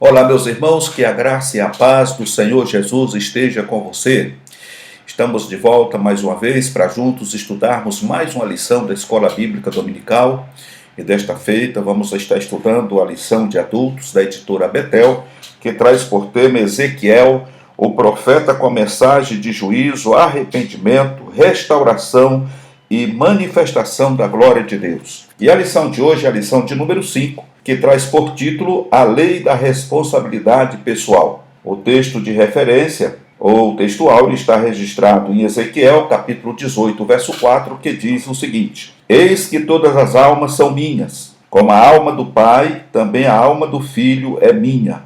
Olá, meus irmãos, que a graça e a paz do Senhor Jesus esteja com você. Estamos de volta mais uma vez para juntos estudarmos mais uma lição da Escola Bíblica Dominical. E desta feita vamos estar estudando a lição de adultos da editora Betel, que traz por tema Ezequiel, o profeta com a mensagem de juízo, arrependimento, restauração e manifestação da glória de Deus. E a lição de hoje é a lição de número 5, que traz por título a lei da responsabilidade pessoal. O texto de referência, ou textual, está registrado em Ezequiel, capítulo 18, verso 4, que diz o seguinte: Eis que todas as almas são minhas, como a alma do Pai, também a alma do Filho é minha.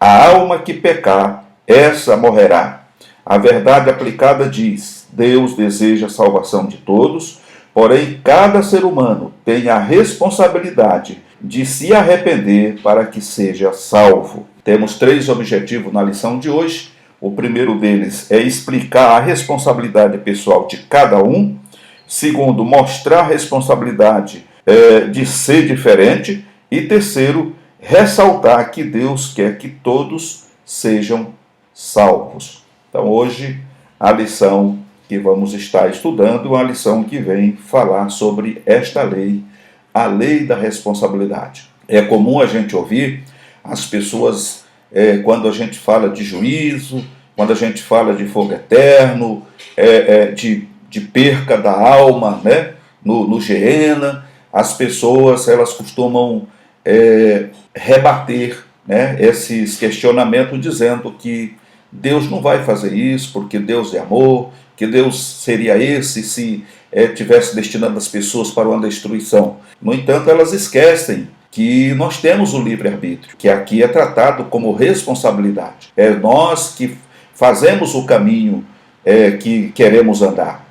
A alma que pecar, essa morrerá. A verdade aplicada diz: Deus deseja a salvação de todos, porém cada ser humano tem a responsabilidade de se arrepender para que seja salvo. Temos 3 objetivos na lição de hoje. O primeiro deles é explicar a responsabilidade pessoal de cada um. Segundo, mostrar a responsabilidade de ser diferente. E terceiro, ressaltar que Deus quer que todos sejam salvos. Então hoje a lição que vamos estar estudando é uma lição que vem falar sobre esta lei, a lei da responsabilidade. É comum a gente ouvir as pessoas, quando a gente fala de juízo, quando a gente fala de fogo eterno, de perca da alma, né, no Geena, as pessoas elas costumam rebater, né, esses questionamentos dizendo que Deus não vai fazer isso porque Deus é amor, que Deus seria esse se tivesse destinando as pessoas para uma destruição. No entanto, elas esquecem que nós temos o livre-arbítrio, que aqui é tratado como responsabilidade. É nós que fazemos o caminho que queremos andar.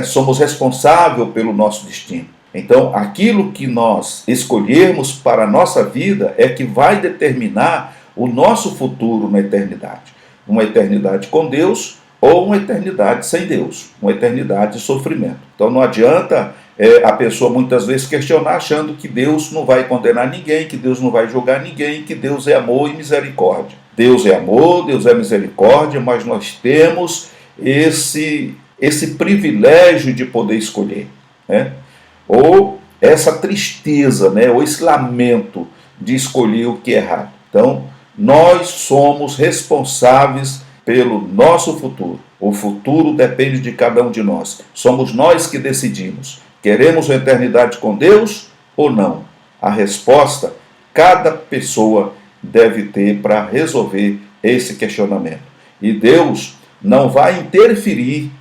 Somos responsáveis pelo nosso destino. Então, aquilo que nós escolhermos para a nossa vida é que vai determinar o nosso futuro na eternidade. Uma eternidade com Deus ou uma eternidade sem Deus, uma eternidade de sofrimento. Então não adianta a pessoa muitas vezes questionar achando que Deus não vai condenar ninguém, que Deus não vai julgar ninguém, que Deus é amor e misericórdia. Deus é amor, Deus é misericórdia, mas nós temos esse privilégio de poder escolher, né? Ou essa tristeza, né? Ou esse lamento de escolher o que é errado. Então nós somos responsáveis pelo nosso futuro. O futuro depende de cada um de nós. Somos nós que decidimos. Queremos a eternidade com Deus ou não? A resposta, cada pessoa deve ter para resolver esse questionamento. E Deus não vai interferir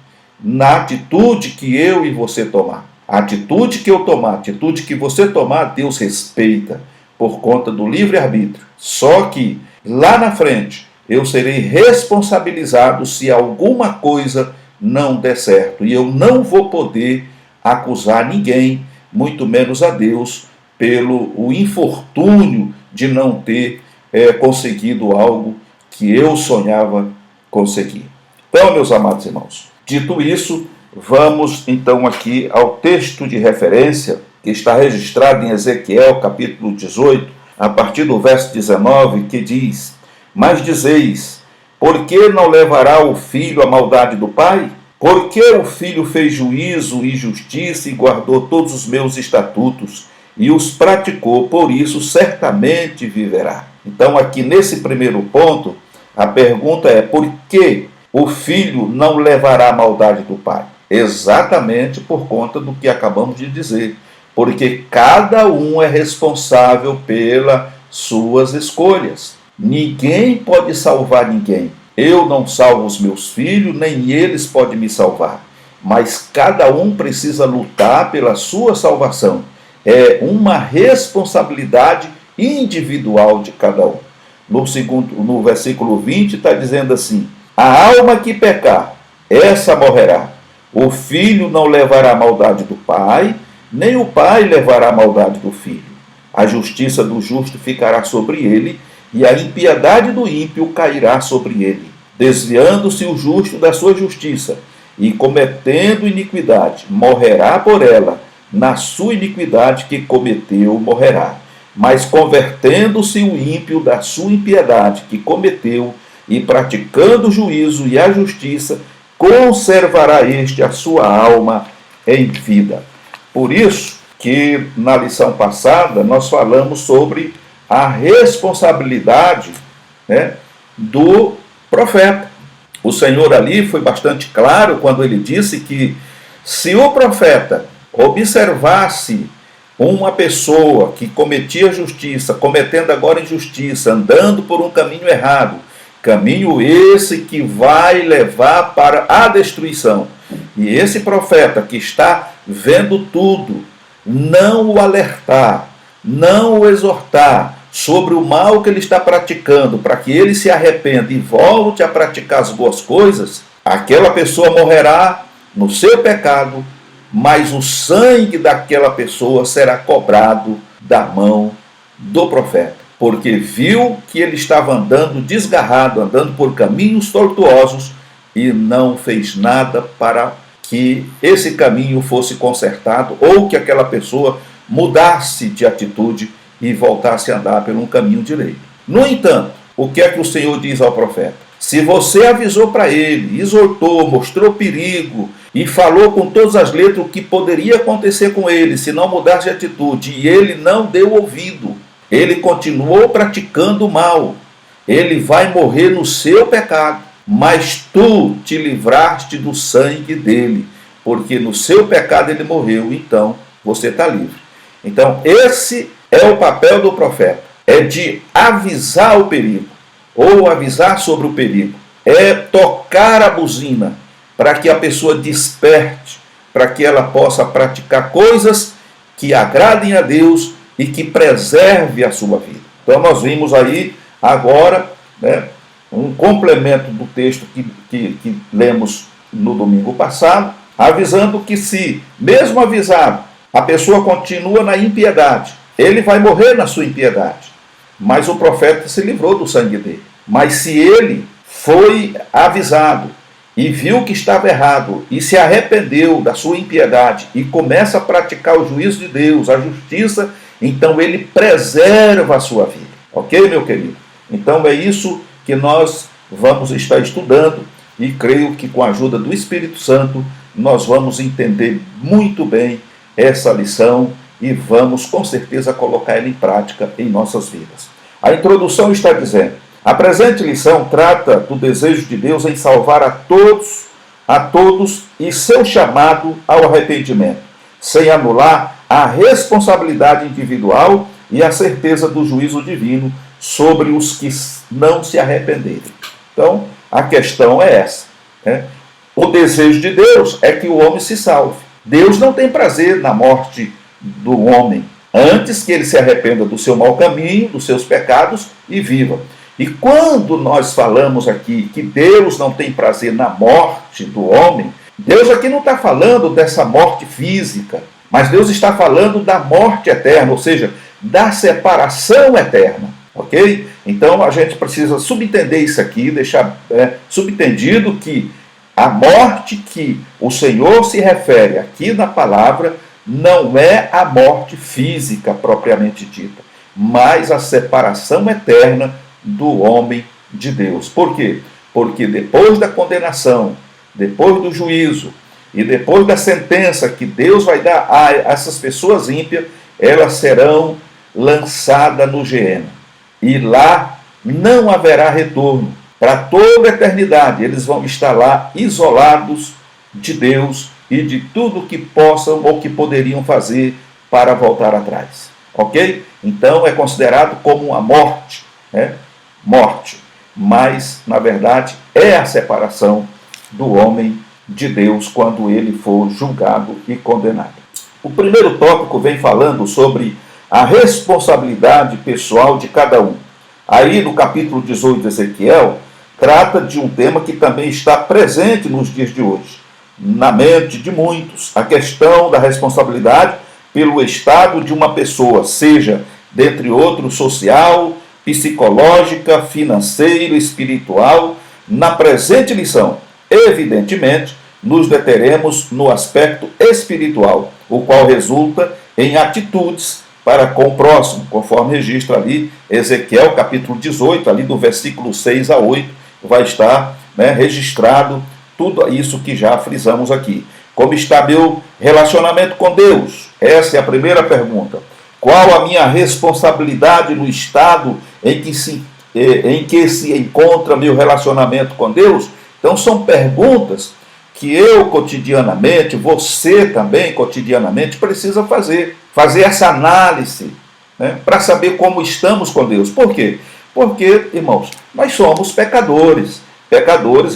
na atitude que eu e você tomar. A atitude que eu tomar, a atitude que você tomar, Deus respeita por conta do livre-arbítrio. Só que lá na frente, eu serei responsabilizado se alguma coisa não der certo. E eu não vou poder acusar ninguém, muito menos a Deus, pelo o infortúnio de não ter conseguido algo que eu sonhava conseguir. Então, meus amados irmãos, dito isso, vamos então aqui ao texto de referência que está registrado em Ezequiel, capítulo 18, a partir do verso 19, que diz: Mas dizeis, por que não levará o filho a maldade do pai? Porque o filho fez juízo e justiça e guardou todos os meus estatutos e os praticou, por isso certamente viverá. Então aqui nesse primeiro ponto, a pergunta é: por que o filho não levará a maldade do pai? Exatamente por conta do que acabamos de dizer. Porque cada um é responsável pelas suas escolhas. Ninguém pode salvar ninguém. Eu não salvo os meus filhos, nem eles podem me salvar. Mas cada um precisa lutar pela sua salvação. É uma responsabilidade individual de cada um. No versículo 20 está dizendo assim: A alma que pecar, essa morrerá. O filho não levará a maldade do pai, nem o pai levará a maldade do filho. A justiça do justo ficará sobre ele, e a impiedade do ímpio cairá sobre ele. Desviando-se o justo da sua justiça, e cometendo iniquidade, morrerá por ela, na sua iniquidade que cometeu morrerá. mas convertendo-se o ímpio da sua impiedade que cometeu, e praticando o juízo e a justiça, conservará este a sua alma em vida. Por isso que na lição passada nós falamos sobre a responsabilidade, né, do profeta. O Senhor ali foi bastante claro quando ele disse que se o profeta observasse uma pessoa que cometia justiça, cometendo agora injustiça, andando por um caminho errado, caminho esse que vai levar para a destruição, e esse profeta que está vendo tudo, não o alertar, não o exortar sobre o mal que ele está praticando, para que ele se arrependa e volte a praticar as boas coisas, aquela pessoa morrerá no seu pecado, mas o sangue daquela pessoa será cobrado da mão do profeta, porque viu que ele estava andando desgarrado, andando por caminhos tortuosos, e não fez nada para que esse caminho fosse consertado, ou que aquela pessoa mudasse de atitude e voltasse a andar por um caminho direito. No entanto, o que é que o Senhor diz ao profeta? Se você avisou para ele, exortou, mostrou perigo e falou com todas as letras o que poderia acontecer com ele se não mudasse de atitude, e ele não deu ouvido, ele continuou praticando o mal, ele vai morrer no seu pecado, mas tu te livraste do sangue dele, porque no seu pecado ele morreu, então você está livre. Então esse é o papel do profeta, é de avisar o perigo, ou avisar sobre o perigo, é tocar a buzina, para que a pessoa desperte, para que ela possa praticar coisas que agradem a Deus e que preserve a sua vida. Então nós vimos aí agora, né, um complemento do texto que lemos no domingo passado, avisando que se, mesmo avisado, a pessoa continua na impiedade, ele vai morrer na sua impiedade, mas o profeta se livrou do sangue dele. Mas se ele foi avisado e viu que estava errado e se arrependeu da sua impiedade e começa a praticar o juízo de Deus, a justiça, então ele preserva a sua vida. Ok, meu querido? Então é isso que nós vamos estar estudando, e creio que com a ajuda do Espírito Santo nós vamos entender muito bem essa lição e vamos com certeza colocar ela em prática em nossas vidas. A introdução está dizendo: a presente lição trata do desejo de Deus em salvar a todos e seu chamado ao arrependimento, sem anular a responsabilidade individual e a certeza do juízo divino sobre os que não se arrependerem. Então, a questão é essa, né? O desejo de Deus é que o homem se salve. Deus não tem prazer na morte do homem, antes que ele se arrependa do seu mau caminho, dos seus pecados e viva. E quando nós falamos aqui que Deus não tem prazer na morte do homem, Deus aqui não está falando dessa morte física, mas Deus está falando da morte eterna, ou seja, da separação eterna, ok? Então a gente precisa subentender isso aqui, deixar subentendido que a morte que o Senhor se refere aqui na palavra não é a morte física propriamente dita, mas a separação eterna do homem de Deus. Por quê? Porque depois da condenação, depois do juízo e depois da sentença que Deus vai dar a essas pessoas ímpias, elas serão lançadas no Geena. E lá não haverá retorno. Para toda a eternidade eles vão estar lá isolados de Deus e de tudo que possam ou que poderiam fazer para voltar atrás. Ok? Então é considerado como uma morte, né? Morte, mas na verdade é a separação do homem de Deus quando ele for julgado e condenado. O primeiro tópico vem falando sobre a responsabilidade pessoal de cada um. Aí no capítulo 18 de Ezequiel, trata de um tema que também está presente nos dias de hoje, na mente de muitos, a questão da responsabilidade pelo estado de uma pessoa, seja, dentre outros, social, psicológica, financeira, espiritual. Na presente lição, evidentemente, nos deteremos no aspecto espiritual, o qual resulta em atitudes para com o próximo, conforme registra ali Ezequiel capítulo 18, ali do versículo 6 a 8, vai estar, né, registrado tudo isso que já frisamos aqui. Como está meu relacionamento com Deus? Essa é a primeira pergunta. Qual a minha responsabilidade no estado em que se encontra meu relacionamento com Deus? Então são perguntas que eu cotidianamente, você também cotidianamente precisa fazer essa análise, né, para saber como estamos com Deus. Por quê? Porque, irmãos, nós somos pecadores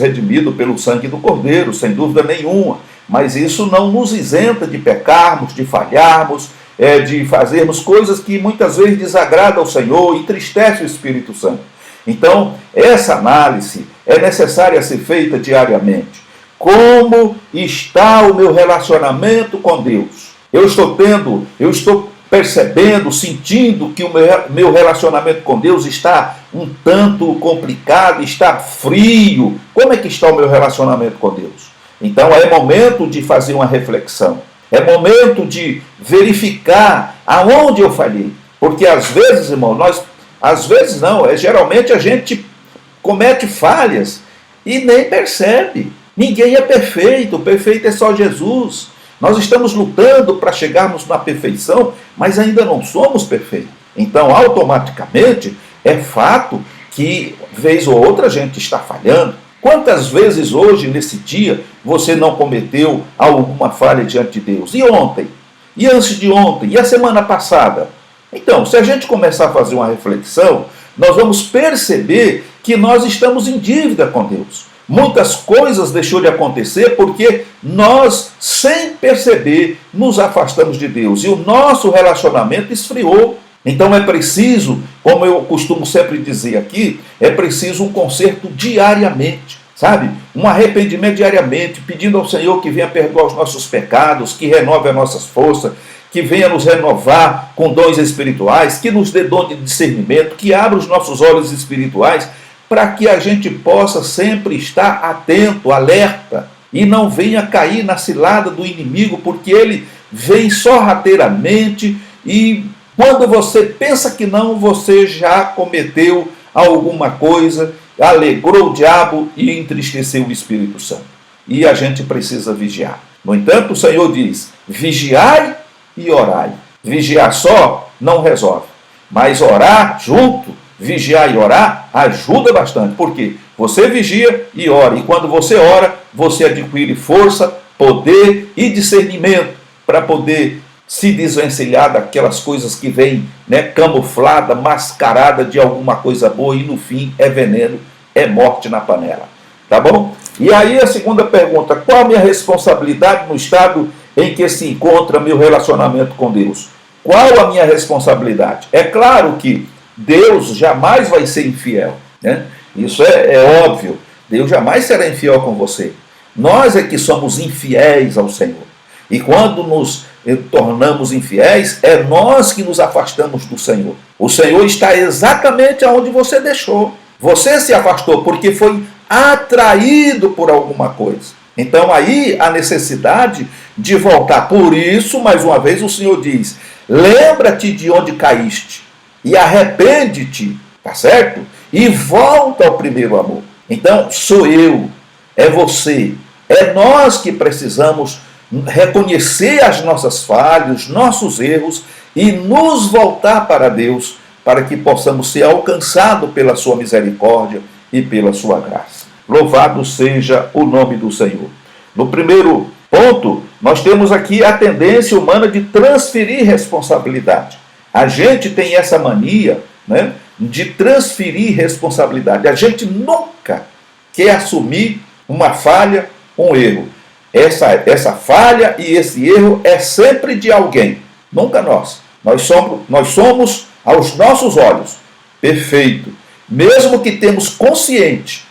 redimidos pelo sangue do Cordeiro, sem dúvida nenhuma, mas isso não nos isenta de pecarmos, de falharmos, de fazermos coisas que muitas vezes desagradam ao Senhor, entristece o Espírito Santo. Então, essa análise é necessária ser feita diariamente. Como está o meu relacionamento com Deus? Eu estou percebendo, sentindo que o meu relacionamento com Deus está um tanto complicado, está frio. Como é que está o meu relacionamento com Deus? Então é momento de fazer uma reflexão. É momento de verificar aonde eu falhei. Porque às vezes, irmão, geralmente a gente comete falhas e nem percebe. Ninguém é perfeito, perfeito é só Jesus. Nós estamos lutando para chegarmos na perfeição, mas ainda não somos perfeitos. Então, automaticamente, é fato que, vez ou outra, a gente está falhando. Quantas vezes hoje, nesse dia, você não cometeu alguma falha diante de Deus? E ontem? E antes de ontem? E a semana passada? Então, se a gente começar a fazer uma reflexão, nós vamos perceber que nós estamos em dívida com Deus. Muitas coisas deixou de acontecer porque nós, sem perceber, nos afastamos de Deus. E o nosso relacionamento esfriou. Então é preciso, como eu costumo sempre dizer aqui, é preciso um conserto diariamente, sabe? Um arrependimento diariamente, pedindo ao Senhor que venha perdoar os nossos pecados, que renove as nossas forças, que venha nos renovar com dons espirituais, que nos dê dom de discernimento, que abra os nossos olhos espirituais, para que a gente possa sempre estar atento, alerta, e não venha cair na cilada do inimigo, porque ele vem sorrateiramente e quando você pensa que não, você já cometeu alguma coisa, alegrou o diabo e entristeceu o Espírito Santo. E a gente precisa vigiar. No entanto, o Senhor diz, vigiai e orai. Vigiar só não resolve, mas orar junto, vigiar e orar ajuda bastante. Por quê? Você vigia e ora. E quando você ora, você adquire força, poder e discernimento para poder se desvencilhar daquelas coisas que vêm, né, camuflada, mascarada de alguma coisa boa e no fim é veneno, é morte na panela. Tá bom? E aí a segunda pergunta, qual a minha responsabilidade no estado em que se encontra meu relacionamento com Deus? Qual a minha responsabilidade? É claro que Deus jamais vai ser infiel, né? Isso é óbvio. Deus jamais será infiel com você. Nós é que somos infiéis ao Senhor. E quando nos tornamos infiéis, é nós que nos afastamos do Senhor. O Senhor está exatamente onde você deixou. Você se afastou porque foi atraído por alguma coisa. Então aí a necessidade de voltar. Por isso, mais uma vez, o Senhor diz, lembra-te de onde caíste e arrepende-te, tá certo? E volta ao primeiro amor. Então, sou eu, é você, é nós que precisamos reconhecer as nossas falhas, os nossos erros e nos voltar para Deus, para que possamos ser alcançados pela sua misericórdia e pela sua graça. Louvado seja o nome do Senhor. No primeiro ponto, nós temos aqui a tendência humana de transferir responsabilidade. A gente tem essa mania, né, de transferir responsabilidade. A gente nunca quer assumir uma falha, um erro. Essa falha e esse erro é sempre de alguém, nunca nós. Nós somos aos nossos olhos, perfeito. Mesmo que tenhamos consciência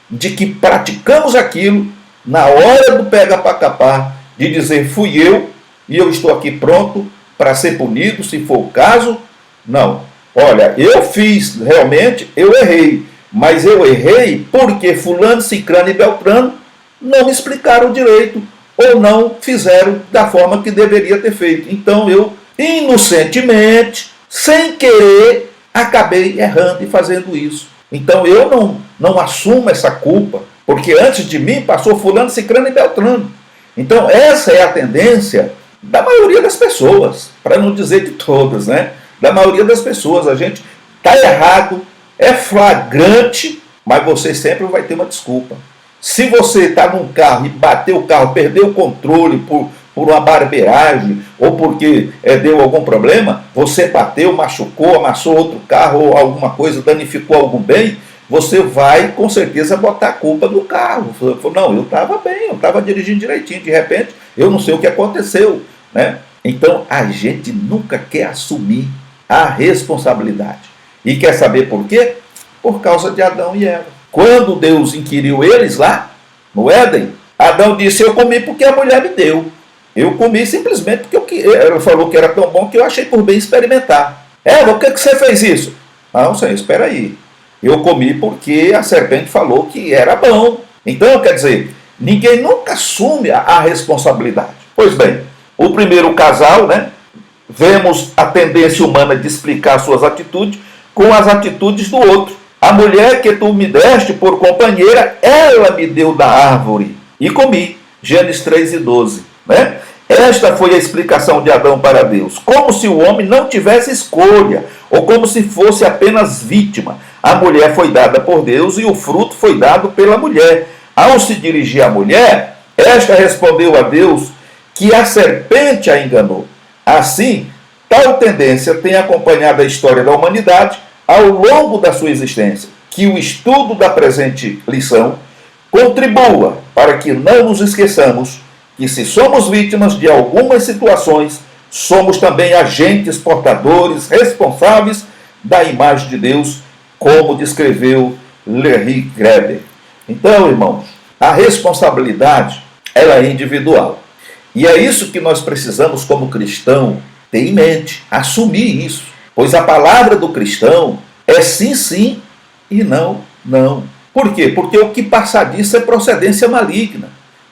de que praticamos aquilo, na hora do pega para capar, de dizer fui eu e eu estou aqui pronto para ser punido, se for o caso, não. Olha, eu fiz, realmente, eu errei, mas eu errei porque fulano, cicrano e beltrano não me explicaram direito, ou não fizeram da forma que deveria ter feito. Então eu, inocentemente, sem querer, acabei errando e fazendo isso. Então eu não assumo essa culpa, porque antes de mim passou fulano, cicrano e beltrano. Então essa é a tendência da maioria das pessoas, para não dizer de todas, né? Da maioria das pessoas, a gente está errado, é flagrante, mas você sempre vai ter uma desculpa. Se você está num carro e bateu o carro, perdeu o controle por uma barbeiragem ou porque deu algum problema, você bateu, machucou, amassou outro carro ou alguma coisa, danificou algum bem, você vai com certeza botar a culpa no carro. Não, eu estava bem, eu estava dirigindo direitinho, de repente eu não sei o que aconteceu, né? Então a gente nunca quer assumir a responsabilidade. E quer saber por quê? Por causa de Adão e Eva. Quando Deus inquiriu eles lá no Éden, Adão disse: eu comi porque a mulher me deu. Eu comi simplesmente porque ela falou que era tão bom que eu achei por bem experimentar. Eva, por que você fez isso? Não, Senhor, espera aí. Eu comi porque a serpente falou que era bom. Então, quer dizer, ninguém nunca assume a responsabilidade. Pois bem, o primeiro casal, né? Vemos a tendência humana de explicar suas atitudes com as atitudes do outro. A mulher que tu me deste por companheira, ela me deu da árvore e comi. Gênesis 3:12. Né? Esta foi a explicação de Adão para Deus. Como se o homem não tivesse escolha, ou como se fosse apenas vítima. A mulher foi dada por Deus e o fruto foi dado pela mulher. Ao se dirigir à mulher, esta respondeu a Deus que a serpente a enganou. Assim, tal tendência tem acompanhado a história da humanidade ao longo da sua existência. Que o estudo da presente lição contribua para que não nos esqueçamos que, se somos vítimas de algumas situações, somos também agentes portadores responsáveis da imagem de Deus, como descreveu Lerry Greber. Então, irmãos, a responsabilidade ela é individual. E é isso que nós precisamos, como cristão, ter em mente, assumir isso. Pois a palavra do cristão é sim, sim e não, não. Por quê? Porque o que passar disso é procedência maligna.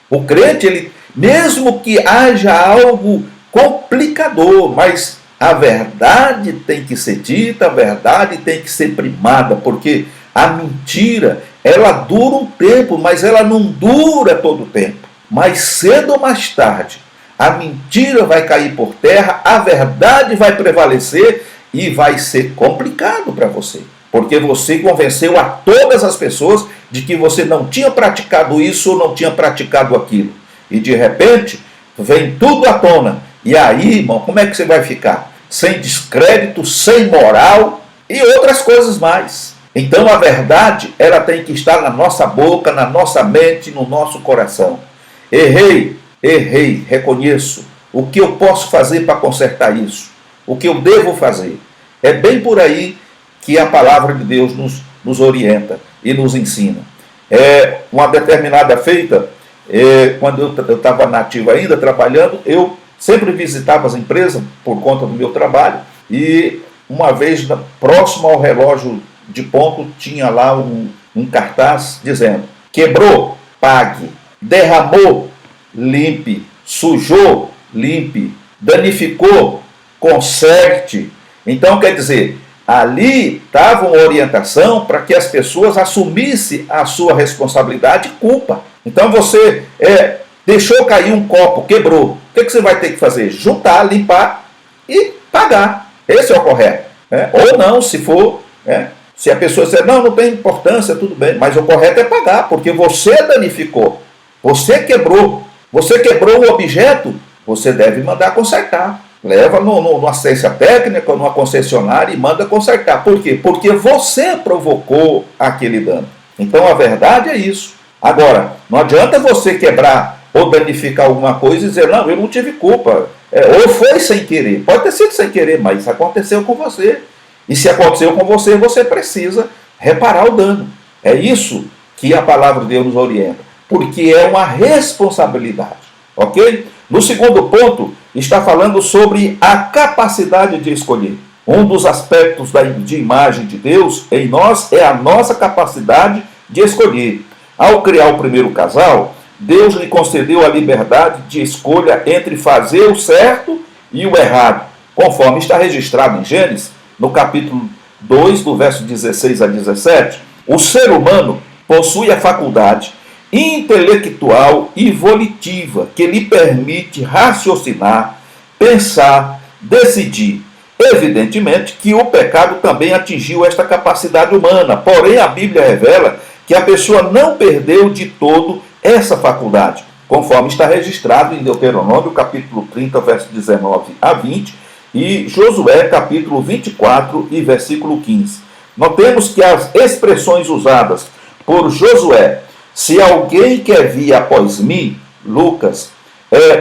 O crente, ele, mesmo que haja algo complicador, mas a verdade tem que ser dita, a verdade tem que ser primada, porque a mentira, ela dura um tempo, mas ela não dura todo o tempo. Mais cedo ou mais tarde, a mentira vai cair por terra, a verdade vai prevalecer e vai ser complicado para você. Porque você convenceu a todas as pessoas de que você não tinha praticado isso ou não tinha praticado aquilo. E de repente, vem tudo à tona. E aí, irmão, como é que você vai ficar? Sem descrédito, sem moral e outras coisas mais. Então a verdade, ela tem que estar na nossa boca, na nossa mente, no nosso coração. Errei, reconheço. O que eu posso fazer para consertar isso? O que eu devo fazer? É bem por aí que a palavra de Deus nos orienta e nos ensina. Uma determinada feita, quando eu estava nativo ainda, trabalhando, eu sempre visitava as empresas por conta do meu trabalho, e uma vez, próximo ao relógio de ponto, tinha lá um cartaz dizendo: quebrou, pague, derramou, limpe, sujou, limpe, danificou, conserte. Então, quer dizer, ali estava uma orientação para que as pessoas assumissem a sua responsabilidade e culpa. Então você deixou cair um copo, quebrou. O que você vai ter que fazer? Juntar, limpar e pagar. Esse é o correto. Ou não, se for, se a pessoa disser, não tem importância, tudo bem. Mas o correto é pagar, porque você danificou. Você quebrou o objeto, você deve mandar consertar. Leva numa assistência técnica, numa concessionária e manda consertar. Por quê? Porque você provocou aquele dano. Então a verdade é isso. Agora, não adianta você quebrar ou danificar alguma coisa e dizer, não, eu não tive culpa. Ou foi sem querer. Pode ter sido sem querer, mas isso aconteceu com você. E se aconteceu com você, você precisa reparar o dano. É isso que a palavra de Deus nos orienta. Porque é uma responsabilidade. Ok? No segundo ponto, está falando sobre a capacidade de escolher. Um dos aspectos de imagem de Deus em nós é a nossa capacidade de escolher. Ao criar o primeiro casal, Deus lhe concedeu a liberdade de escolha entre fazer o certo e o errado, conforme está registrado em Gênesis, no capítulo 2, do verso 16 a 17. O ser humano possui a faculdade intelectual e volitiva que lhe permite raciocinar, pensar, decidir. Evidentemente que o pecado também atingiu esta capacidade humana, porém a Bíblia revela que a pessoa não perdeu de todo essa faculdade, conforme está registrado em Deuteronômio, capítulo 30, verso 19 a 20, e Josué, capítulo 24 e versículo 15. Notemos que as expressões usadas por Josué, se alguém quer vir após mim, Lucas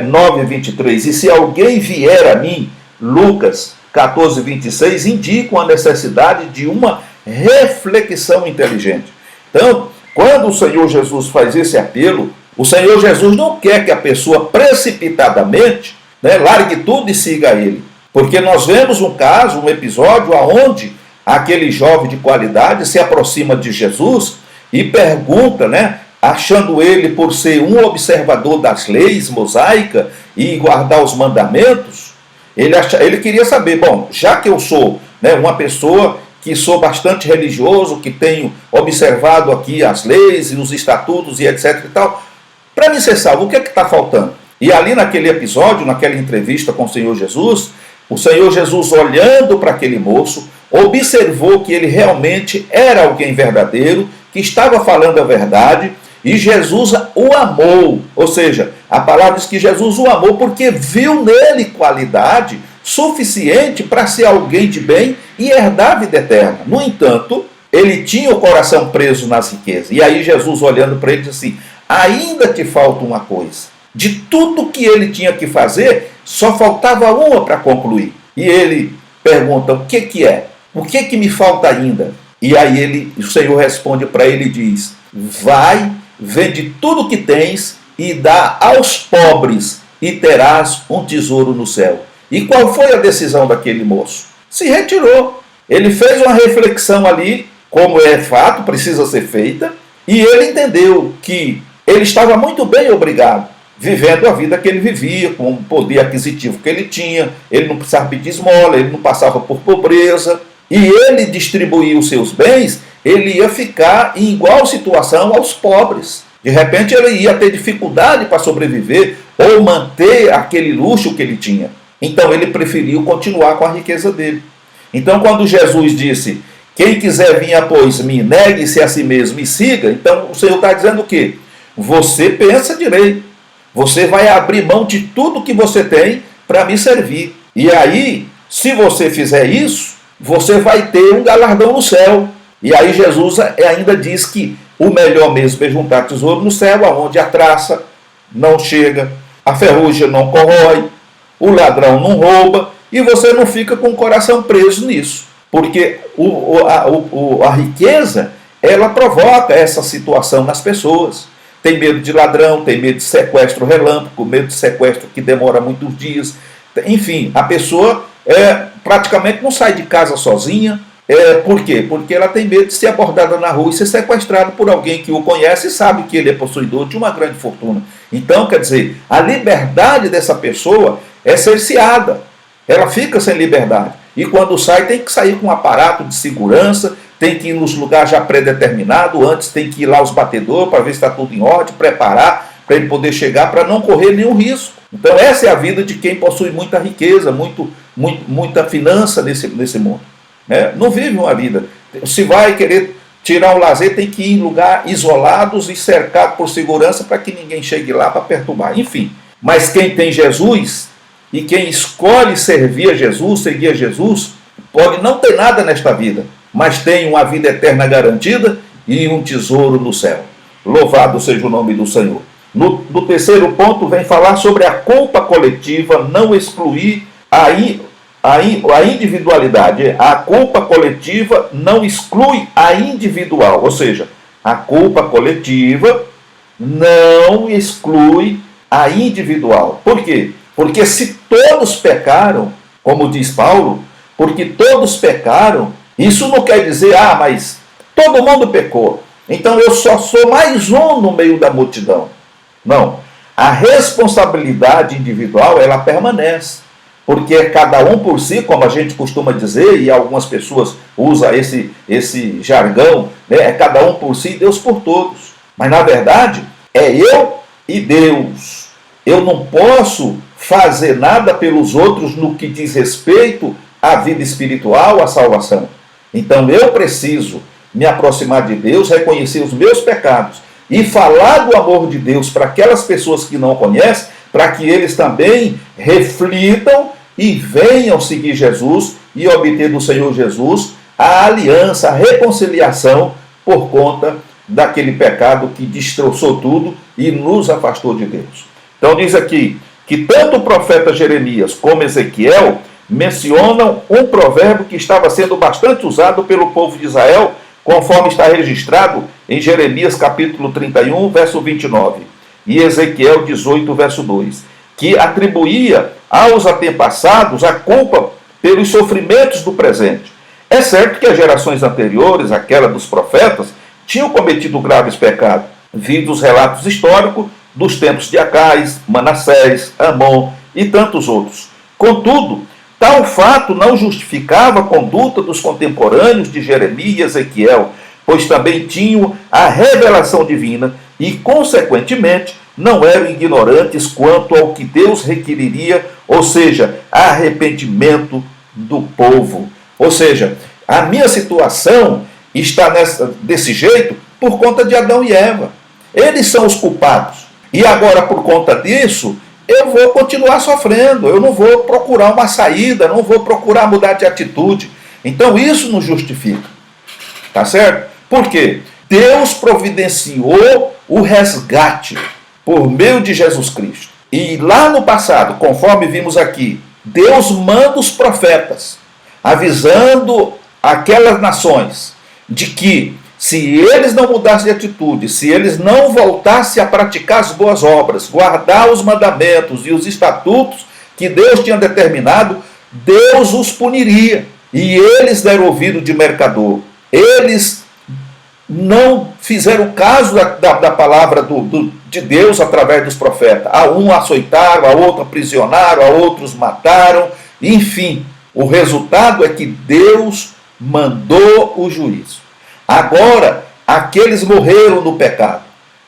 9, 23, e se alguém vier a mim, Lucas 14, 26, indicam a necessidade de uma reflexão inteligente. Então, quando o Senhor Jesus faz esse apelo, o Senhor Jesus não quer que a pessoa precipitadamente largue tudo e siga ele. Porque nós vemos um caso, um episódio, onde aquele jovem de qualidade se aproxima de Jesus e pergunta, achando ele por ser um observador das leis mosaicas e guardar os mandamentos, ele queria saber, bom, já que eu sou uma pessoa que sou bastante religioso, que tenho observado aqui as leis e os estatutos e etc e tal, para me ser salvo, o que é que está faltando? E ali naquele episódio, naquela entrevista com o Senhor Jesus, olhando para aquele moço, observou que ele realmente era alguém verdadeiro, que estava falando a verdade, e Jesus o amou. Ou seja, a palavra diz que Jesus o amou porque viu nele qualidade suficiente para ser alguém de bem e herdar a vida eterna. No entanto, ele tinha o coração preso nas riquezas. E aí Jesus, olhando para ele, disse assim, ainda te falta uma coisa. De tudo que ele tinha que fazer, só faltava uma para concluir. E ele pergunta, o que é? O que me falta ainda? E aí o Senhor responde para ele e diz, vai, vende tudo que tens e dá aos pobres e terás um tesouro no céu. E qual foi a decisão daquele moço? Se retirou. Ele fez uma reflexão ali, como é fato, precisa ser feita, e ele entendeu que ele estava muito bem obrigado, vivendo a vida que ele vivia, com o poder aquisitivo que ele tinha, ele não precisava pedir esmola, ele não passava por pobreza, e ele distribuir os seus bens, ele ia ficar em igual situação aos pobres. De repente ele ia ter dificuldade para sobreviver ou manter aquele luxo que ele tinha. Então ele preferiu continuar com a riqueza dele. Então quando Jesus disse, quem quiser vir após mim, negue-se a si mesmo e siga, então o Senhor está dizendo o quê? Você pensa direito. Você vai abrir mão de tudo que você tem para me servir. E aí, se você fizer isso, você vai ter um galardão no céu. E aí Jesus ainda diz que o melhor mesmo é juntar tesouro no céu, onde a traça não chega, a ferrugem não corrói, o ladrão não rouba, e você não fica com o coração preso nisso. Porque a riqueza, ela provoca essa situação nas pessoas. Tem medo de ladrão, tem medo de sequestro relâmpago, medo de sequestro que demora muitos dias. Enfim, a pessoa praticamente não sai de casa sozinha. Por quê? Porque ela tem medo de ser abordada na rua e ser sequestrada por alguém que o conhece e sabe que ele é possuidor de uma grande fortuna. Então, quer dizer, a liberdade dessa pessoa é cerceada. Ela fica sem liberdade. E quando sai, tem que sair com um aparato de segurança, tem que ir nos lugares já pré-determinados, antes tem que ir lá aos batedores para ver se está tudo em ordem, preparar para ele poder chegar, para não correr nenhum risco. Então essa é a vida de quem possui muita riqueza, muita finança nesse mundo. Não vive uma vida. Se vai querer tirar um lazer, tem que ir em lugares isolados e cercado por segurança para que ninguém chegue lá para perturbar. Enfim, mas quem tem Jesus e quem escolhe servir a Jesus, seguir a Jesus, pode não ter nada nesta vida, mas tem uma vida eterna garantida e um tesouro no céu. Louvado seja o nome do Senhor. No terceiro ponto vem falar sobre a culpa coletiva, não excluir a individualidade. A culpa coletiva não exclui a individual, ou seja, a culpa coletiva não exclui a individual. Por quê? Porque se todos pecaram, como diz Paulo, porque todos pecaram, isso não quer dizer, mas todo mundo pecou, então eu só sou mais um no meio da multidão. Não. A responsabilidade individual, ela permanece. Porque é cada um por si, como a gente costuma dizer, e algumas pessoas usam esse jargão, né? É cada um por si e Deus por todos. Mas, na verdade, é eu e Deus. Eu não posso fazer nada pelos outros no que diz respeito à vida espiritual, à salvação. Então, eu preciso me aproximar de Deus, reconhecer os meus pecados e falar do amor de Deus para aquelas pessoas que não conhecem, para que eles também reflitam e venham seguir Jesus e obter do Senhor Jesus a aliança, a reconciliação por conta daquele pecado que destroçou tudo e nos afastou de Deus. Então diz aqui que tanto o profeta Jeremias como Ezequiel mencionam um provérbio que estava sendo bastante usado pelo povo de Israel, conforme está registrado em Jeremias capítulo 31, verso 29, e Ezequiel 18, verso 2, que atribuía aos antepassados a culpa pelos sofrimentos do presente. É certo que as gerações anteriores, aquela dos profetas, tinham cometido graves pecados, vindo os relatos históricos dos tempos de Acais, Manassés, Amon e tantos outros. Contudo, tal fato não justificava a conduta dos contemporâneos de Jeremias e Ezequiel, pois também tinham a revelação divina e, consequentemente, não eram ignorantes quanto ao que Deus requeriria, ou seja, arrependimento do povo. Ou seja, a minha situação está desse jeito por conta de Adão e Eva. Eles são os culpados. E agora, por conta disso, eu vou continuar sofrendo. Eu não vou procurar uma saída, não vou procurar mudar de atitude. Então, isso nos justifica. Tá certo? Por quê? Deus providenciou o resgate por meio de Jesus Cristo. E lá no passado, conforme vimos aqui, Deus manda os profetas, avisando aquelas nações de que, se eles não mudassem de atitude, se eles não voltassem a praticar as boas obras, guardar os mandamentos e os estatutos que Deus tinha determinado, Deus os puniria. E eles deram ouvido de mercador. Eles não fizeram caso da palavra de Deus através dos profetas. A um açoitaram, a outro aprisionaram, a outros mataram. Enfim, o resultado é que Deus mandou o juízo. Agora, aqueles morreram no pecado.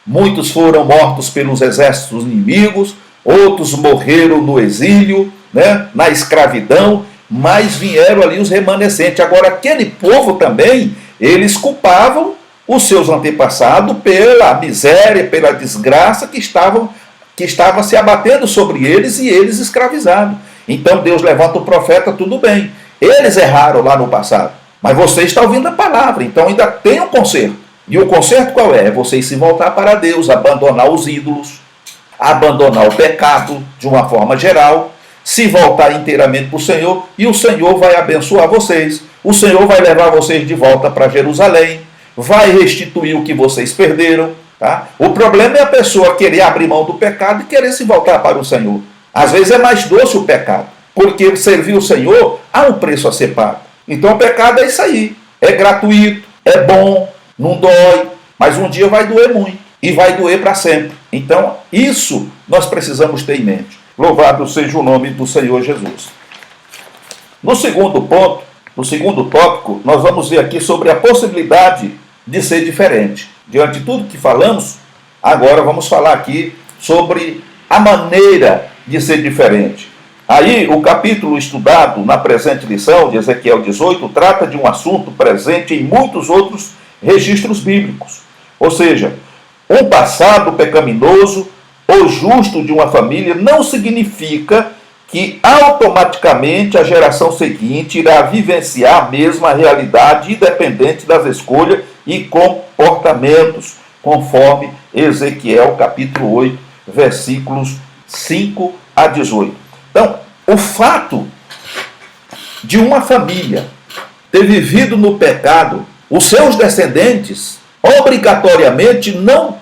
Muitos foram mortos pelos exércitos inimigos, outros morreram no exílio, né, na escravidão, mas vieram ali os remanescentes. Agora, aquele povo também, eles culpavam os seus antepassados pela miséria, pela desgraça que estava se abatendo sobre eles e eles escravizados. Então Deus levanta o profeta, tudo bem. Eles erraram lá no passado, mas você está ouvindo a palavra, então ainda tem um conserto. E o conserto qual é? É você se voltar para Deus, abandonar os ídolos, abandonar o pecado de uma forma geral, se voltar inteiramente para o Senhor, e o Senhor vai abençoar vocês. O Senhor vai levar vocês de volta para Jerusalém, vai restituir o que vocês perderam. Tá? O problema é a pessoa querer abrir mão do pecado e querer se voltar para o Senhor. Às vezes é mais doce o pecado, porque servir o Senhor há um preço a ser pago. Então o pecado é isso aí, é gratuito, é bom, não dói, mas um dia vai doer muito e vai doer para sempre. Então isso nós precisamos ter em mente. Louvado seja o nome do Senhor Jesus. No segundo ponto, no segundo tópico, nós vamos ver aqui sobre a possibilidade de ser diferente. Diante de tudo que falamos, agora vamos falar aqui sobre a maneira de ser diferente. Aí, o capítulo estudado na presente lição de Ezequiel 18 trata de um assunto presente em muitos outros registros bíblicos. Ou seja, um passado pecaminoso ou justo de uma família não significa que automaticamente a geração seguinte irá vivenciar a mesma realidade independente das escolhas e comportamentos, conforme Ezequiel capítulo 8, versículos 5 a 18. Então, o fato de uma família ter vivido no pecado, os seus descendentes, obrigatoriamente, não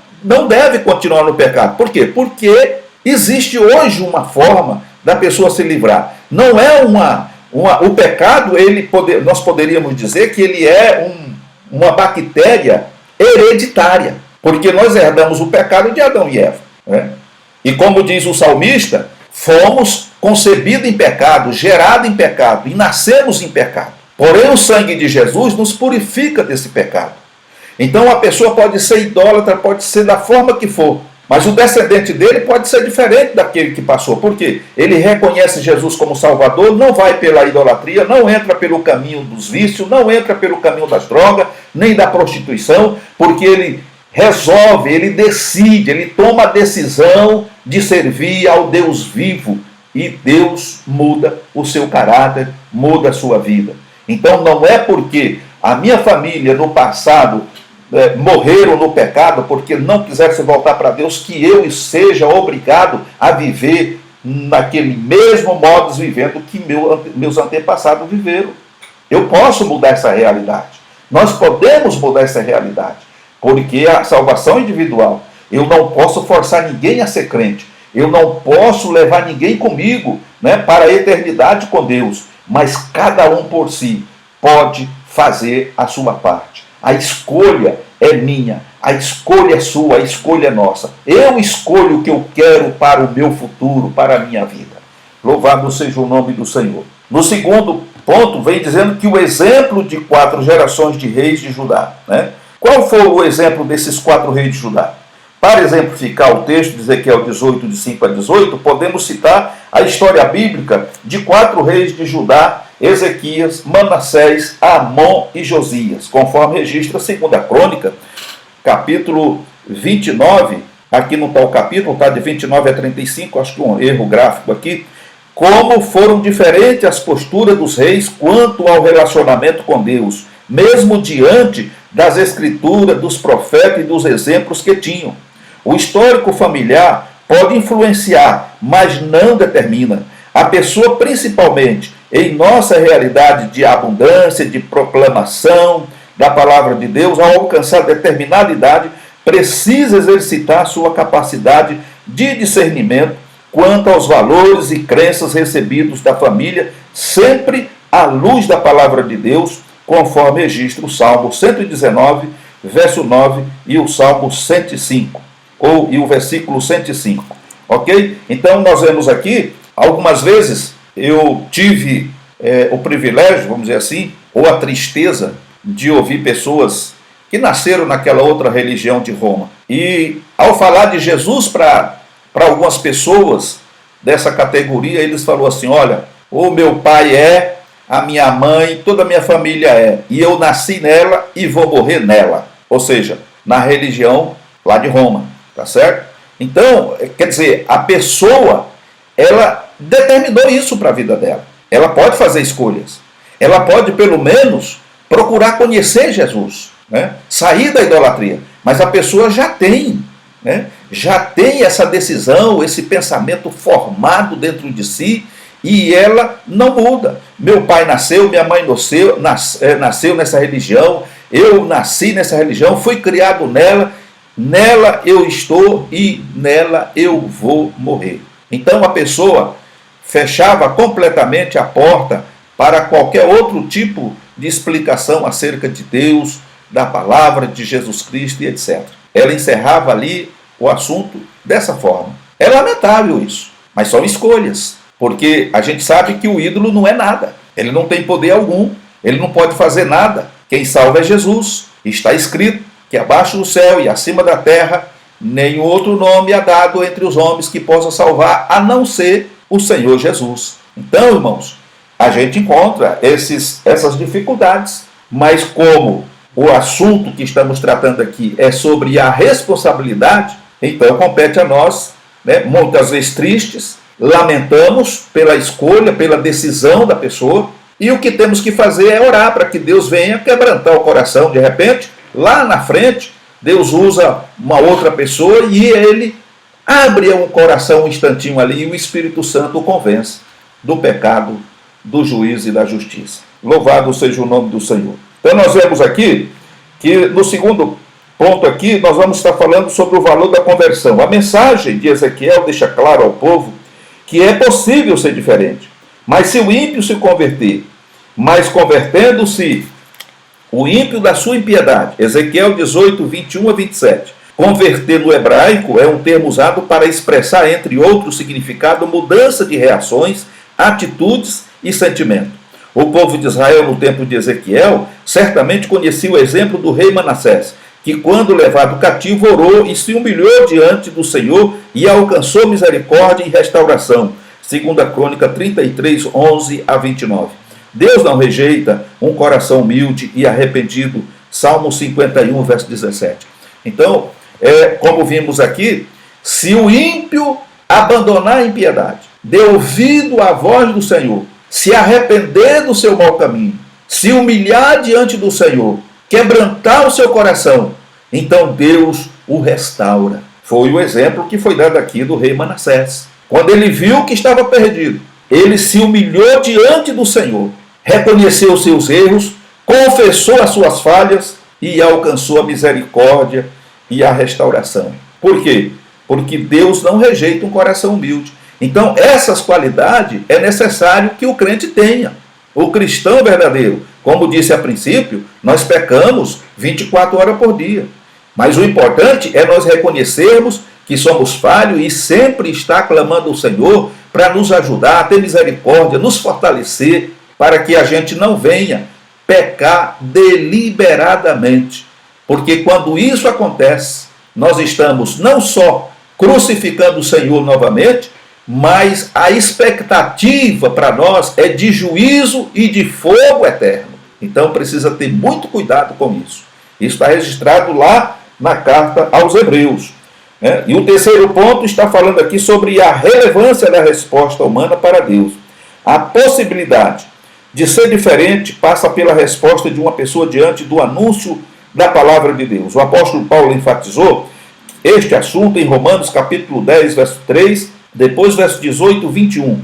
devem continuar no pecado. Por quê? Porque existe hoje uma forma da pessoa se livrar. Não é o pecado, nós poderíamos dizer que ele é uma bactéria hereditária, porque nós herdamos o pecado de Adão e Eva. né? E como diz o salmista, fomos concebidos em pecado, gerados em pecado e nascemos em pecado. Porém, o sangue de Jesus nos purifica desse pecado. Então, a pessoa pode ser idólatra, pode ser da forma que for, mas o descendente dele pode ser diferente daquele que passou. Por quê? Ele reconhece Jesus como Salvador, não vai pela idolatria, não entra pelo caminho dos vícios, não entra pelo caminho das drogas, nem da prostituição, porque ele resolve, ele decide, ele toma a decisão de servir ao Deus vivo. E Deus muda o seu caráter, muda a sua vida. Então não é porque a minha família no passado morreram no pecado, porque não quisessem voltar para Deus, que eu seja obrigado a viver naquele mesmo modo vivendo que meus antepassados viveram. Eu posso mudar essa realidade. Nós podemos mudar essa realidade, porque a salvação é individual. Eu não posso forçar ninguém a ser crente. Eu não posso levar ninguém comigo, né, para a eternidade com Deus. Mas cada um por si pode fazer a sua parte. A escolha é minha, a escolha é sua, a escolha é nossa. Eu escolho o que eu quero para o meu futuro, para a minha vida. Louvado seja o nome do Senhor. No segundo ponto, vem dizendo que o exemplo de 4 gerações de reis de Judá, né? Qual foi o exemplo desses 4 reis de Judá? Para exemplificar o texto de Ezequiel 18, de 5 a 18, podemos citar a história bíblica de 4 reis de Judá: Ezequias, Manassés, Amon e Josias, conforme registra a 2ª Crônica, capítulo 29, aqui não está o capítulo, está de 29 a 35, acho que um erro gráfico aqui, como foram diferentes as posturas dos reis quanto ao relacionamento com Deus, mesmo diante das escrituras, dos profetas e dos exemplos que tinham. O histórico familiar pode influenciar, mas não determina. A pessoa, principalmente em nossa realidade de abundância, de proclamação da palavra de Deus, ao alcançar determinada idade, precisa exercitar sua capacidade de discernimento quanto aos valores e crenças recebidos da família, sempre à luz da palavra de Deus, conforme registra o Salmo 119, verso 9, e o Salmo 105, e o versículo 105. Ok? Então nós vemos aqui, algumas vezes eu tive o privilégio, vamos dizer assim, ou a tristeza de ouvir pessoas que nasceram naquela outra religião de Roma. E ao falar de Jesus para algumas pessoas dessa categoria, eles falaram assim: olha, o meu pai é, a minha mãe, toda a minha família é, e eu nasci nela e vou morrer nela. Ou seja, na religião lá de Roma, tá certo? Então, quer dizer, a pessoa, ela determinou isso para a vida dela. Ela pode fazer escolhas. Ela pode, pelo menos, procurar conhecer Jesus, né? Sair da idolatria. Mas a pessoa já tem, né? Já tem essa decisão, esse pensamento formado dentro de si, e ela não muda. Meu pai nasceu, minha mãe nasceu nessa religião, eu nasci nessa religião, fui criado nela, nela eu estou e nela eu vou morrer. Então a pessoa fechava completamente a porta para qualquer outro tipo de explicação acerca de Deus, da palavra de Jesus Cristo e etc. Ela encerrava ali o assunto dessa forma. É lamentável isso, mas são escolhas, porque a gente sabe que o ídolo não é nada, ele não tem poder algum, ele não pode fazer nada. Quem salva é Jesus. Está escrito que abaixo do céu e acima da terra nenhum outro nome é dado entre os homens que possa salvar, a não ser o Senhor Jesus. Então, irmãos, a gente encontra essas dificuldades, mas como o assunto que estamos tratando aqui é sobre a responsabilidade, então compete a nós, né, muitas vezes tristes, lamentamos pela escolha, pela decisão da pessoa, e o que temos que fazer é orar para que Deus venha quebrantar o coração. De repente, lá na frente, Deus usa uma outra pessoa e ele abre um coração um instantinho ali e o Espírito Santo o convence do pecado, do juízo e da justiça. Louvado seja o nome do Senhor. Então nós vemos aqui que no segundo ponto aqui nós vamos estar falando sobre o valor da conversão. A mensagem de Ezequiel deixa claro ao povo que é possível ser diferente. Mas se o ímpio se converter, mas convertendo-se o ímpio da sua impiedade, Ezequiel 18, 21 a 27, Converter no hebraico é um termo usado para expressar, entre outros significados, mudança de reações, atitudes e sentimentos. O povo de Israel, no tempo de Ezequiel, certamente conhecia o exemplo do rei Manassés, que quando levado cativo orou e se humilhou diante do Senhor e alcançou misericórdia e restauração. 2 Crônica 33, 11 a 29. Deus não rejeita um coração humilde e arrependido. Salmo 51, verso 17. Então, como vimos aqui, se o ímpio abandonar a impiedade, dê ouvido à voz do Senhor, se arrepender do seu mau caminho, se humilhar diante do Senhor, quebrantar o seu coração, então Deus o restaura. Foi o exemplo que foi dado aqui do rei Manassés. Quando ele viu que estava perdido, ele se humilhou diante do Senhor, reconheceu os seus erros, confessou as suas falhas e alcançou a misericórdia e a restauração. Por quê? Porque Deus não rejeita um coração humilde. Então, essas qualidades é necessário que o crente tenha. O cristão verdadeiro, como disse a princípio, nós pecamos 24 horas por dia. Mas o importante é nós reconhecermos que somos falhos e sempre estar clamando ao Senhor para nos ajudar, a ter misericórdia, nos fortalecer, para que a gente não venha pecar deliberadamente. Porque quando isso acontece, nós estamos não só crucificando o Senhor novamente, mas a expectativa para nós é de juízo e de fogo eterno. Então precisa ter muito cuidado com isso. Isso está registrado lá na carta aos Hebreus. E o terceiro ponto está falando aqui sobre a relevância da resposta humana para Deus. A possibilidade de ser diferente passa pela resposta de uma pessoa diante do anúncio da palavra de Deus. O apóstolo Paulo enfatizou este assunto em Romanos capítulo 10, verso 3, depois verso 18, 21.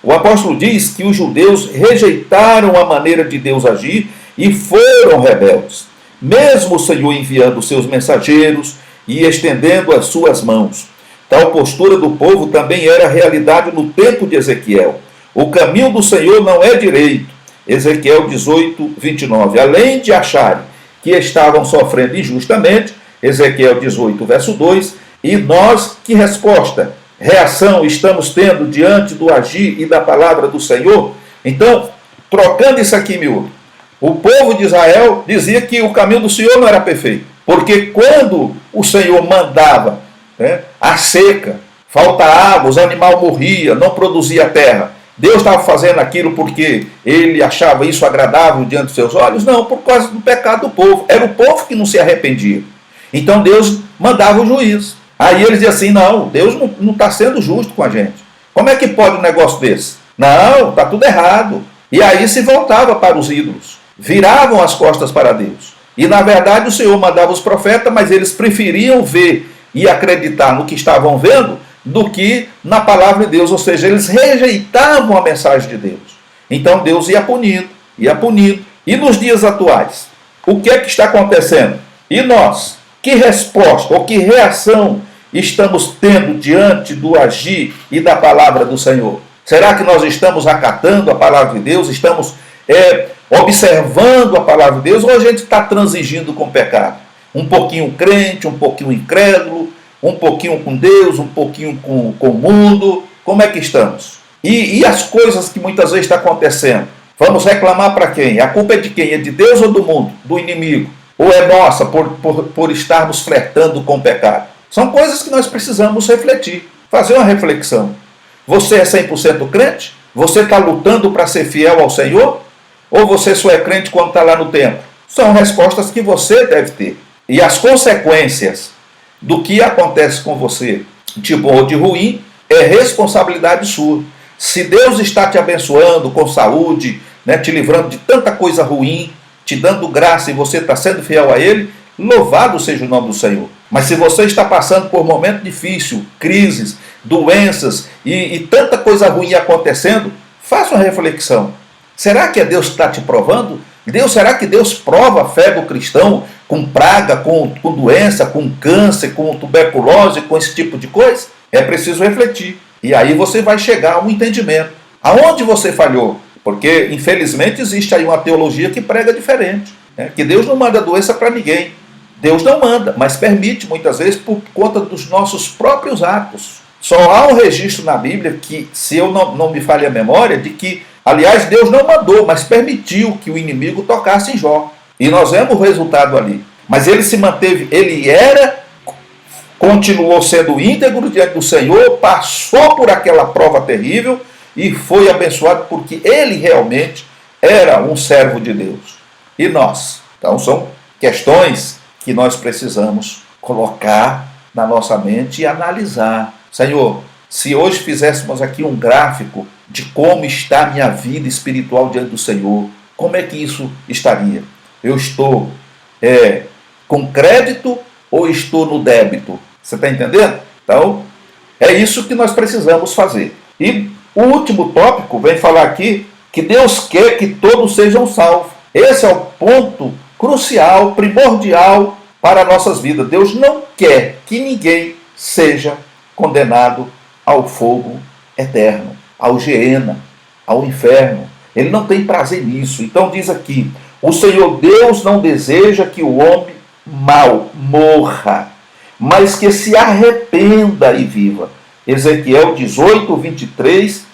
O apóstolo diz que os judeus rejeitaram a maneira de Deus agir e foram rebeldes, mesmo o Senhor enviando seus mensageiros e estendendo as suas mãos. Tal postura do povo também era realidade no tempo de Ezequiel. O caminho do Senhor não é direito. Ezequiel 18, 29. Além de acharem que estavam sofrendo injustamente, Ezequiel 18, verso 2, e nós, que resposta, reação estamos tendo diante do agir e da palavra do Senhor? Então, trocando isso aqui, miúdo, o povo de Israel dizia que o caminho do Senhor não era perfeito, porque quando o Senhor mandava a seca, falta água, os animais morriam, não produzia terra, Deus estava fazendo aquilo porque ele achava isso agradável diante dos seus olhos? Não, por causa do pecado do povo. Era o povo que não se arrependia. Então Deus mandava o juízo. Aí eles diziam assim, não, Deus não está sendo justo com a gente. Como é que pode um negócio desse? Não, está tudo errado. E aí se voltava para os ídolos. Viravam as costas para Deus. E na verdade o Senhor mandava os profetas, mas eles preferiam ver e acreditar no que estavam vendo do que na palavra de Deus, ou seja, eles rejeitavam a mensagem de Deus. Então Deus ia punindo, ia punindo. E nos dias atuais, o que é que está acontecendo? E nós, que resposta ou que reação estamos tendo diante do agir e da palavra do Senhor? Será que nós estamos acatando a palavra de Deus? Estamos observando a palavra de Deus? Ou a gente está transigindo com o pecado? Um pouquinho crente, um pouquinho incrédulo, um pouquinho com Deus, um pouquinho com o mundo. Como é que estamos? E as coisas que muitas vezes estão acontecendo? Vamos reclamar para quem? A culpa é de quem? É de Deus ou do mundo? Do inimigo? Ou é nossa por estarmos flertando com o pecado? São coisas que nós precisamos refletir, fazer uma reflexão. Você é 100% crente? Você está lutando para ser fiel ao Senhor? Ou você só é crente quando está lá no templo? São respostas que você deve ter. E as consequências do que acontece com você, de bom ou de ruim, é responsabilidade sua. Se Deus está te abençoando com saúde, te livrando de tanta coisa ruim, te dando graça e você está sendo fiel a Ele, louvado seja o nome do Senhor. Mas se você está passando por momento difícil, crises, doenças e tanta coisa ruim acontecendo, faça uma reflexão. Será que é Deus que está te provando? Será que Deus prova a fé do cristão com praga, com doença, com câncer, com tuberculose, com esse tipo de coisa? É preciso refletir. E aí você vai chegar a um entendimento. Aonde você falhou? Porque, infelizmente, existe aí uma teologia que prega diferente. Que Deus não manda doença para ninguém. Deus não manda, mas permite muitas vezes por conta dos nossos próprios atos. Só há um registro na Bíblia que, se eu não me falhe a memória, de que, aliás, Deus não mandou, mas permitiu que o inimigo tocasse em Jó. E nós vemos o resultado ali. Mas ele se manteve, continuou sendo íntegro diante do Senhor, passou por aquela prova terrível e foi abençoado porque ele realmente era um servo de Deus. E nós? Então são questões que nós precisamos colocar na nossa mente e analisar. Senhor, se hoje fizéssemos aqui um gráfico de como está a minha vida espiritual diante do Senhor, como é que isso estaria? Eu estou com crédito ou estou no débito? Você está entendendo? Então, é isso que nós precisamos fazer. E o último tópico vem falar aqui que Deus quer que todos sejam salvos. Esse é o ponto crucial, primordial para nossas vidas. Deus não quer que ninguém seja condenado ao fogo eterno, ao Geena, ao inferno. Ele não tem prazer nisso. Então diz aqui, o Senhor Deus não deseja que o homem mau morra, mas que se arrependa e viva. Ezequiel 18, 23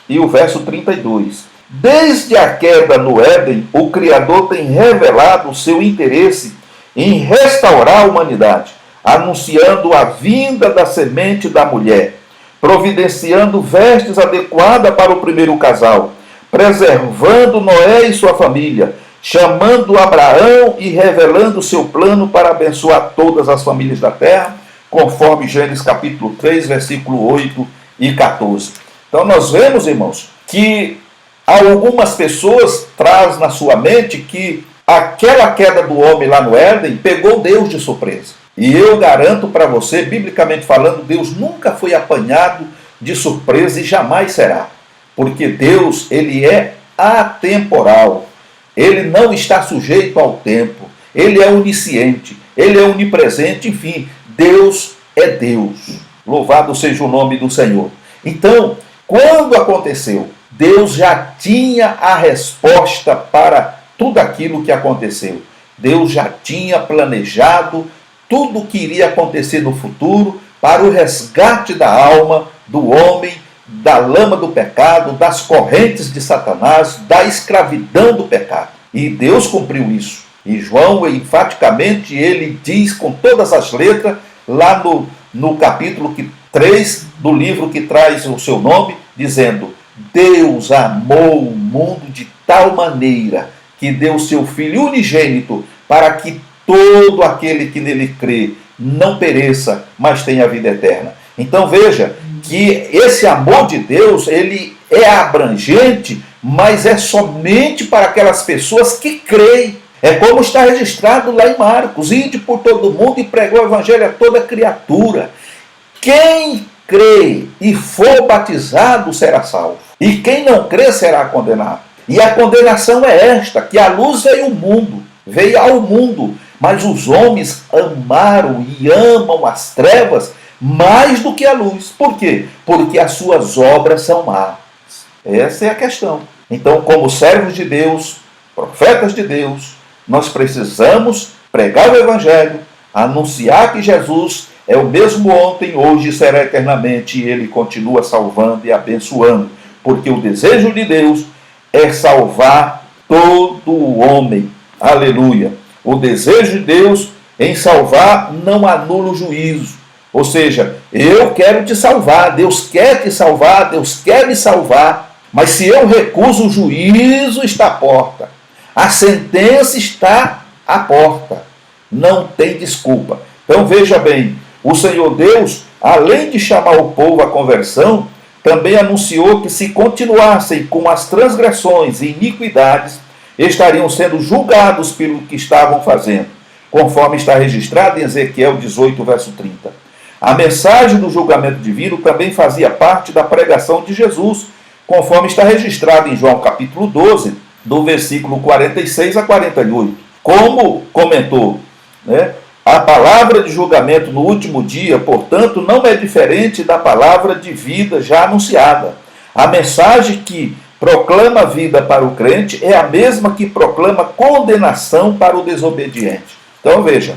e o verso 32. Desde a queda no Éden, o Criador tem revelado o seu interesse em restaurar a humanidade, anunciando a vinda da semente da mulher, providenciando vestes adequadas para o primeiro casal, preservando Noé e sua família, chamando Abraão e revelando o seu plano para abençoar todas as famílias da terra, conforme Gênesis capítulo 3, versículo 8 e 14. Então nós vemos, irmãos, que algumas pessoas trazem na sua mente que aquela queda do homem lá no Éden pegou Deus de surpresa. E eu garanto para você, biblicamente falando, Deus nunca foi apanhado de surpresa e jamais será. Porque Deus, ele é atemporal. Ele não está sujeito ao tempo. Ele é onisciente. Ele é onipresente. Enfim, Deus é Deus. Louvado seja o nome do Senhor. Então, quando aconteceu, Deus já tinha a resposta para tudo aquilo que aconteceu. Deus já tinha planejado tudo o que iria acontecer no futuro para o resgate da alma do homem, da lama do pecado, das correntes de Satanás, da escravidão do pecado. E Deus cumpriu isso. E João, enfaticamente, ele diz com todas as letras, lá no capítulo 3 do livro que traz o seu nome, dizendo: Deus amou o mundo de tal maneira que deu o seu Filho unigênito para que todo aquele que nele crê não pereça, mas tenha vida eterna. Então veja que esse amor de Deus, ele é abrangente, mas é somente para aquelas pessoas que creem. É como está registrado lá em Marcos: ide por todo mundo e pregou o evangelho a toda criatura. Quem crê e for batizado será salvo, e quem não crê será condenado. E a condenação é esta, que a luz veio ao mundo, mas os homens amaram e amam as trevas mais do que a luz. Por quê? Porque as suas obras são más. Essa é a questão. Então, como servos de Deus, profetas de Deus, nós precisamos pregar o evangelho, anunciar que Jesus é o mesmo ontem, hoje e será eternamente, e ele continua salvando e abençoando, porque o desejo de Deus é salvar todo o homem. Aleluia! O desejo de Deus em salvar não anula o juízo. Ou seja, eu quero te salvar, Deus quer te salvar, Deus quer me salvar, mas se eu recuso, o juízo está à porta. A sentença está à porta. Não tem desculpa. Então veja bem, o Senhor Deus, além de chamar o povo à conversão, também anunciou que se continuassem com as transgressões e iniquidades, estariam sendo julgados pelo que estavam fazendo, conforme está registrado em Ezequiel 18, verso 30. A mensagem do julgamento divino também fazia parte da pregação de Jesus, conforme está registrado em João capítulo 12, do versículo 46 a 48. Como comentou, a palavra de julgamento no último dia, portanto, não é diferente da palavra de vida já anunciada. A mensagem que proclama vida para o crente é a mesma que proclama condenação para o desobediente. Então veja,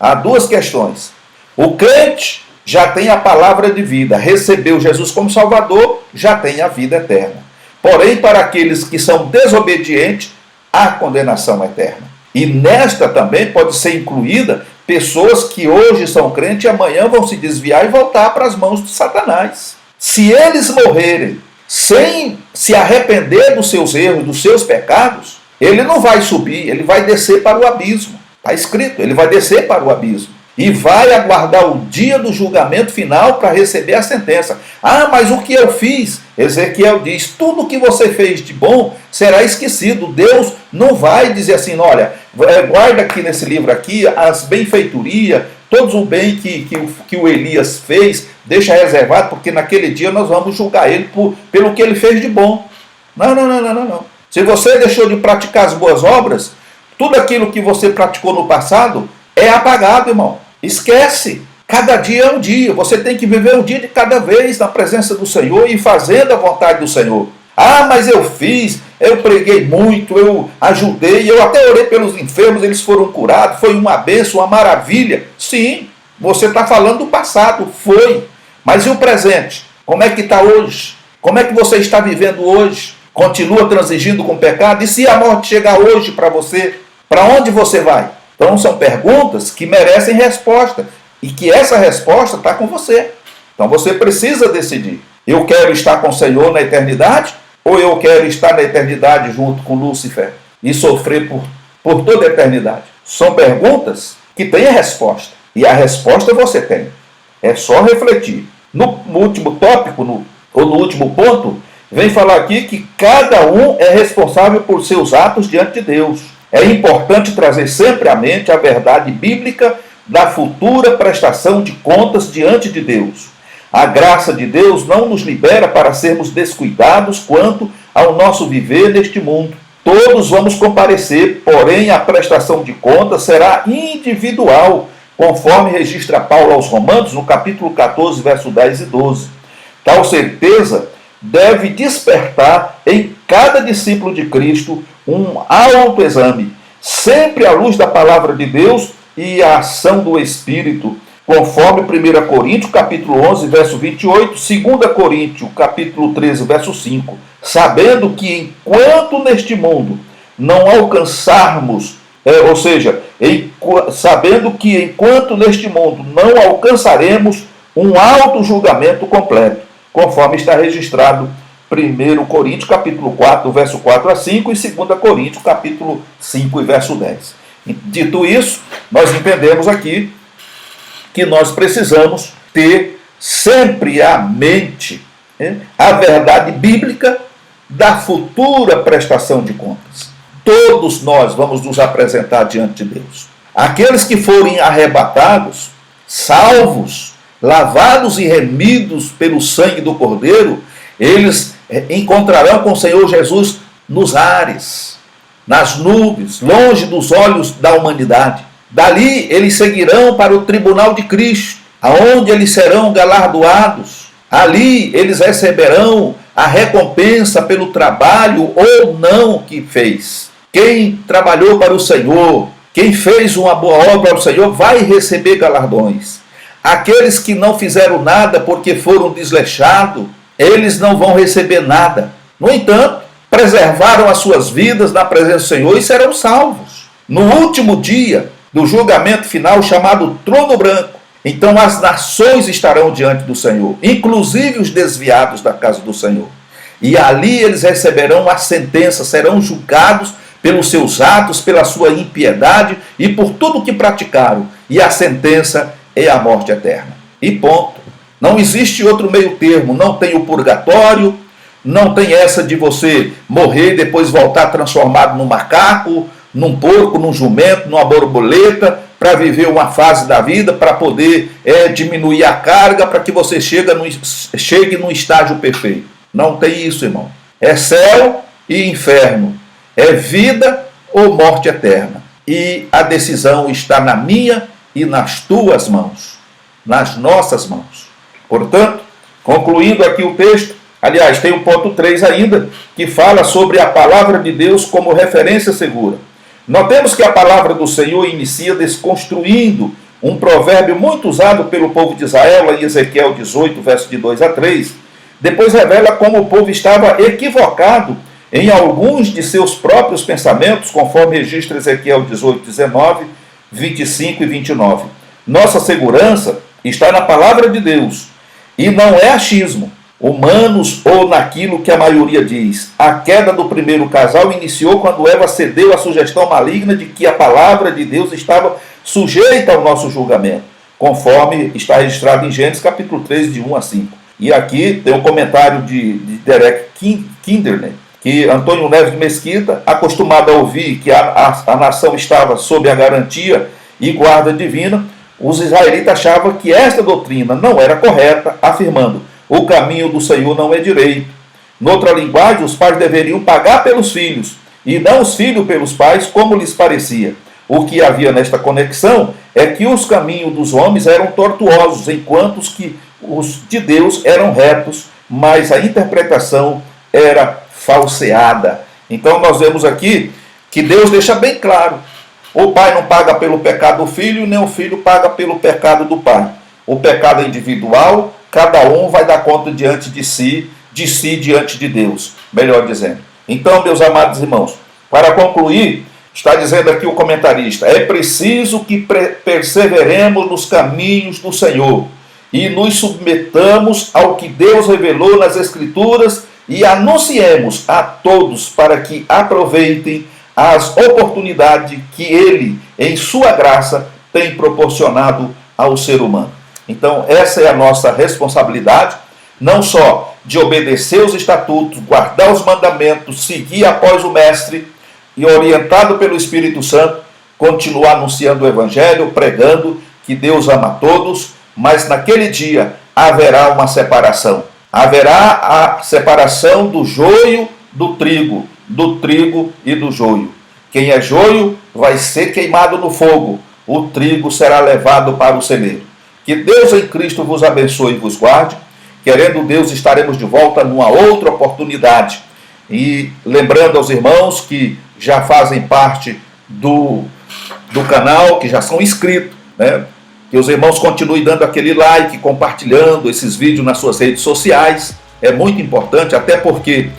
há duas questões. O crente já tem a palavra de vida, recebeu Jesus como Salvador, já tem a vida eterna. Porém, para aqueles que são desobedientes, há condenação eterna. E nesta também pode ser incluída pessoas que hoje são crentes e amanhã vão se desviar e voltar para as mãos de Satanás. Se eles morrerem sem se arrepender dos seus erros, dos seus pecados, ele não vai subir, ele vai descer para o abismo. Está escrito, ele vai descer para o abismo. E vai aguardar o dia do julgamento final para receber a sentença. Ah, mas o que eu fiz? Ezequiel diz, tudo que você fez de bom será esquecido. Deus não vai dizer assim, olha, guarda aqui nesse livro aqui as benfeitorias, todo o bem que o Elias fez, deixa reservado, porque naquele dia nós vamos julgar ele pelo que ele fez de bom. Não. Se você deixou de praticar as boas obras, tudo aquilo que você praticou no passado é apagado, irmão. Esquece. Cada dia é um dia. Você tem que viver um dia de cada vez na presença do Senhor e fazendo a vontade do Senhor. Ah, mas eu fiz, eu preguei muito, eu ajudei, eu até orei pelos enfermos, eles foram curados, foi uma bênção, uma maravilha. Sim, você está falando do passado, foi. Mas e o presente? Como é que está hoje? Como é que você está vivendo hoje? Continua transigindo com o pecado? E se a morte chegar hoje para você, para onde você vai? Então são perguntas que merecem resposta e que essa resposta está com você. Então você precisa decidir. Eu quero estar com o Senhor na eternidade ou eu quero estar na eternidade junto com Lúcifer e sofrer por toda a eternidade? São perguntas que têm a resposta. E a resposta você tem. É só refletir. No último tópico, no último ponto, vem falar aqui que cada um é responsável por seus atos diante de Deus. É importante trazer sempre à mente a verdade bíblica da futura prestação de contas diante de Deus. A graça de Deus não nos libera para sermos descuidados quanto ao nosso viver neste mundo. Todos vamos comparecer, porém a prestação de contas será individual, conforme registra Paulo aos Romanos, no capítulo 14, verso 10 e 12. Tal certeza deve despertar em cada discípulo de Cristo um autoexame, sempre à luz da palavra de Deus e a ação do Espírito, conforme 1 Coríntios, capítulo 11, verso 28, 2 Coríntios, capítulo 13, verso 5, sabendo que enquanto neste mundo não alcançarmos, sabendo que enquanto neste mundo não alcançaremos um auto-julgamento completo, conforme está registrado 1 Coríntios, capítulo 4, verso 4 a 5, e 2 Coríntios, capítulo 5, verso 10. Dito isso, nós entendemos aqui que nós precisamos ter sempre à mente a verdade bíblica da futura prestação de contas. Todos nós vamos nos apresentar diante de Deus. Aqueles que forem arrebatados, salvos, lavados e remidos pelo sangue do Cordeiro, eles encontrarão com o Senhor Jesus nos ares, nas nuvens, longe dos olhos da humanidade. Dali eles seguirão para o tribunal de Cristo, aonde eles serão galardoados. Ali eles receberão a recompensa pelo trabalho ou não que fez. Quem trabalhou para o Senhor, quem fez uma boa obra ao Senhor, vai receber galardões. Aqueles que não fizeram nada porque foram desleixados, eles não vão receber nada. No entanto, preservaram as suas vidas na presença do Senhor e serão salvos. No último dia do julgamento final, chamado Trono Branco, então as nações estarão diante do Senhor, inclusive os desviados da casa do Senhor. E ali eles receberão a sentença, serão julgados pelos seus atos, pela sua impiedade e por tudo que praticaram. E a sentença é a morte eterna. E ponto. Não existe outro meio termo, não tem o purgatório, não tem essa de você morrer e depois voltar transformado num macaco, num porco, num jumento, numa borboleta, para viver uma fase da vida, para poder diminuir a carga, para que você chegue num estágio perfeito. Não tem isso, irmão. É céu e inferno, é vida ou morte eterna. E a decisão está na minha e nas tuas mãos, nas nossas mãos. Portanto, concluindo aqui o texto, aliás, tem o ponto 3 ainda, que fala sobre a palavra de Deus como referência segura. Notemos que a palavra do Senhor inicia desconstruindo um provérbio muito usado pelo povo de Israel, lá em Ezequiel 18, verso de 2 a 3, depois revela como o povo estava equivocado em alguns de seus próprios pensamentos, conforme registra Ezequiel 18, 19, 25 e 29. Nossa segurança está na palavra de Deus, e não é achismo, humanos ou naquilo que a maioria diz. A queda do primeiro casal iniciou quando Eva cedeu à sugestão maligna de que a palavra de Deus estava sujeita ao nosso julgamento, conforme está registrado em Gênesis capítulo 3, de 1 a 5. E aqui tem um comentário de Derek Kinderner, que Antônio Neves de Mesquita, acostumado a ouvir que a nação estava sob a garantia e guarda divina, os israelitas achavam que esta doutrina não era correta, afirmando: o caminho do Senhor não é direito. Noutra linguagem, os pais deveriam pagar pelos filhos, e não os filhos pelos pais, como lhes parecia. O que havia nesta conexão é que os caminhos dos homens eram tortuosos, enquanto os de Deus eram retos, mas a interpretação era falseada. Então nós vemos aqui que Deus deixa bem claro: o pai não paga pelo pecado do filho, nem o filho paga pelo pecado do pai. O pecado é individual, cada um vai dar conta diante de si diante de Deus, melhor dizendo. Então, meus amados irmãos, para concluir, está dizendo aqui o comentarista: é preciso que perseveremos nos caminhos do Senhor e nos submetamos ao que Deus revelou nas Escrituras e anunciemos a todos para que aproveitem as oportunidades que Ele, em sua graça, tem proporcionado ao ser humano. Então, essa é a nossa responsabilidade, não só de obedecer os estatutos, guardar os mandamentos, seguir após o Mestre e, orientado pelo Espírito Santo, continuar anunciando o Evangelho, pregando que Deus ama todos, mas naquele dia haverá uma separação. Haverá a separação do joio do trigo e do joio. Quem é joio vai ser queimado no fogo, o trigo será levado para o celeiro. Que Deus em Cristo vos abençoe e vos guarde. Querendo Deus, estaremos de volta numa outra oportunidade. E lembrando aos irmãos que já fazem parte do canal, que já são inscritos, né? Que os irmãos continuem dando aquele like, compartilhando esses vídeos nas suas redes sociais. É muito importante, até porque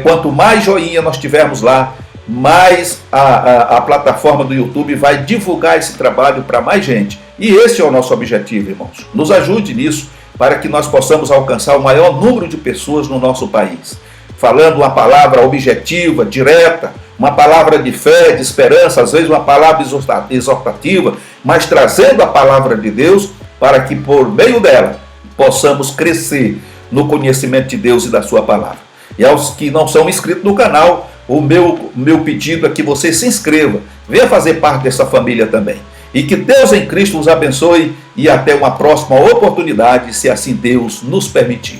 quanto mais joinha nós tivermos lá, mais a plataforma do YouTube vai divulgar esse trabalho para mais gente. E esse é o nosso objetivo, irmãos. Nos ajude nisso, para que nós possamos alcançar o maior número de pessoas no nosso país. Falando uma palavra objetiva, direta, uma palavra de fé, de esperança, às vezes uma palavra exortativa, mas trazendo a palavra de Deus para que por meio dela possamos crescer no conhecimento de Deus e da sua palavra. E aos que não são inscritos no canal, o meu pedido é que você se inscreva, venha fazer parte dessa família também. E que Deus em Cristo nos abençoe e até uma próxima oportunidade, se assim Deus nos permitir.